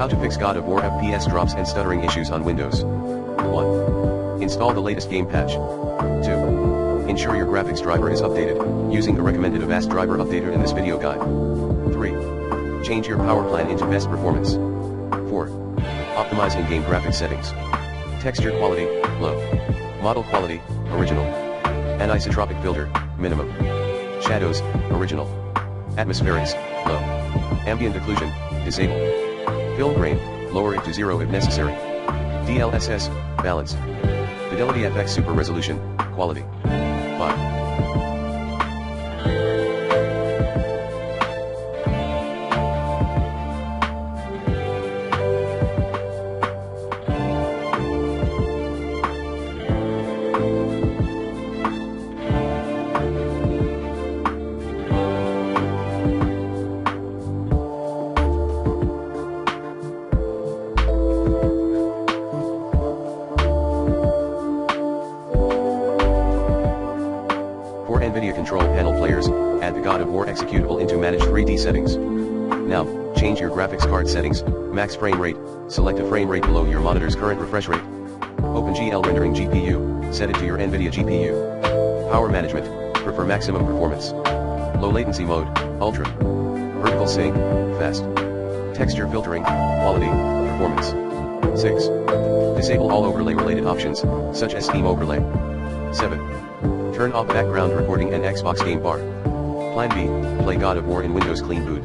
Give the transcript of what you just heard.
How to fix God of War FPS drops and stuttering issues on Windows. 1. Install the latest game patch. 2. Ensure your graphics driver is updated, using the recommended Avast driver updater in this video guide. 3. Change your power plan into best performance. 4. Optimize in-game graphics settings. Texture quality, low. Model quality, original. Anisotropic filter, minimum. Shadows, original. Atmospherics, low. Ambient occlusion, disable. Film grain, lower it to 0 if necessary. DLSS, balance. Fidelity FX super resolution, quality. 5. For NVIDIA Control Panel players, add the God of War executable into Manage 3D settings. Now, change your graphics card settings, max frame rate, select a frame rate below your monitor's current refresh rate. Open GL Rendering GPU, set it to your NVIDIA GPU. Power management, prefer maximum performance. Low latency mode, ultra. Vertical sync, fast. Texture filtering, quality, performance. 6. Disable all overlay related options, such as Steam overlay. 7. Turn off background recording and Xbox game bar. Plan B, play God of War in Windows Clean Boot.